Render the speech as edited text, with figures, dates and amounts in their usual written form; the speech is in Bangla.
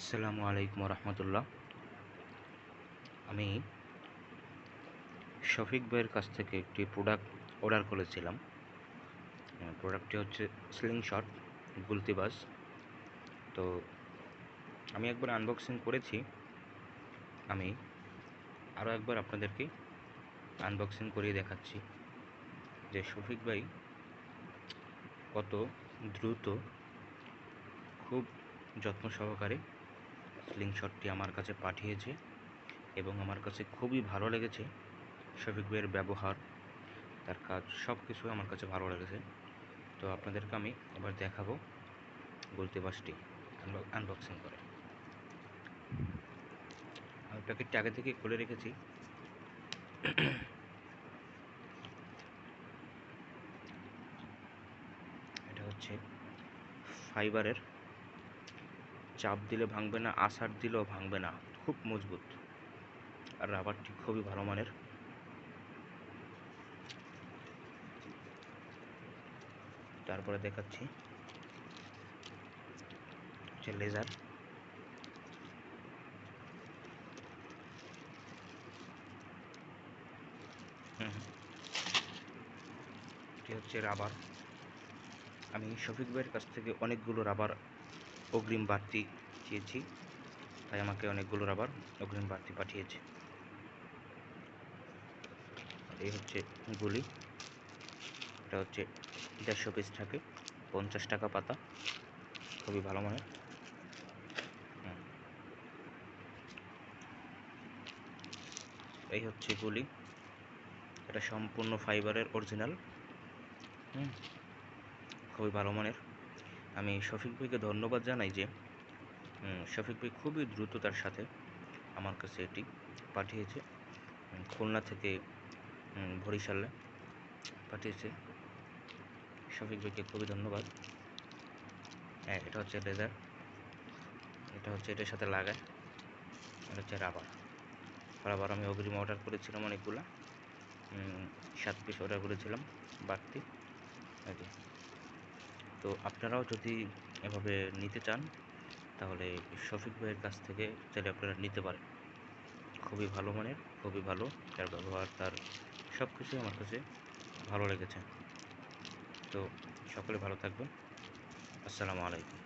আসসালামু আলাইকুম রহমতুল্লাহ। আমি শফিক ভাইয়ের কাছ থেকে একটি প্রোডাক্ট অর্ডার করেছিলাম। প্রোডাক্টটি হচ্ছে স্লিংশট গুলতিবাজ। তো আমি একবার আনবক্সিং করেছি, আমি আরও একবার আপনাদেরকে আনবক্সিং করিয়ে দেখাচ্ছি যে শফিক ভাই কত দ্রুত, খুব যত্ন সহকারে স্লিংশটটি আমার কাছে পাঠিয়েছে এবং আমার কাছে খুবই ভালো লেগেছে। শফিক ভাইয়ের ব্যবহার, তার কাজ সব কিছু আমার কাছে ভালো লেগেছে। তো আপনাদেরকে আমি এবার দেখাবো গুলতিবাজটি আনবক্সিং করে। আমি প্যাকেটটি আগে থেকে খুলে রেখেছি। এটা হচ্ছে ফাইবারের, চাপ দিলে ভাঙবে না, আছাড় দিলেও ভাঙবে না, খুব মজবুত। আর রাবারটি খুবই ভালো মানের। তারপরে দেখাচ্ছি হচ্ছে লেজার। এটি হচ্ছে রাবার। আমি শফিক ভাইয়ের কাছ থেকে অনেকগুলো রাবার অগ্রিম বাড়তি চেয়েছি, তাই আমাকে অনেকগুলো রাবার অগ্রিম বাড়তি পাঠিয়েছে। এই হচ্ছে গুলি। এটা হচ্ছে 150 পিস থাকে, 50 টাকা পাতা, খুবই ভালো মানের। এই হচ্ছে গুলি, এটা সম্পূর্ণ ফাইবারের অরিজিনাল, খুবই ভালো মানের। আমি শফিক ভাইকে ধন্যবাদ জানাই যে শফিক ভাই খুবই দ্রুততার সাথে আমার কাছে এটি পাঠিয়েছে। খুলনা থেকে বরিশালে পাঠিয়েছে। শফিক ভাইকে খুবই ধন্যবাদ। হ্যাঁ, এটা হচ্ছে লেজার, এটা হচ্ছে এটার সাথে লাগায়। এটা হচ্ছে রাবার। রাবার আমি অগ্রিম অর্ডার করেছিলাম অনেকগুলো, 7 পিস অর্ডার করেছিলাম বাড়তি। তো আপনারাও যদি এভাবে নিতে চান তাহলে শফিক ভাইয়ের কাছ থেকে চাইলে আপনারা নিতে পারেন। খুবই ভালো মানের, খুবই ভালো, তার ব্যবহার, তার সব কিছুই আমার কাছে ভালো লেগেছে। তো সকলে ভালো থাকবেন। আসসালামু আলাইকুম।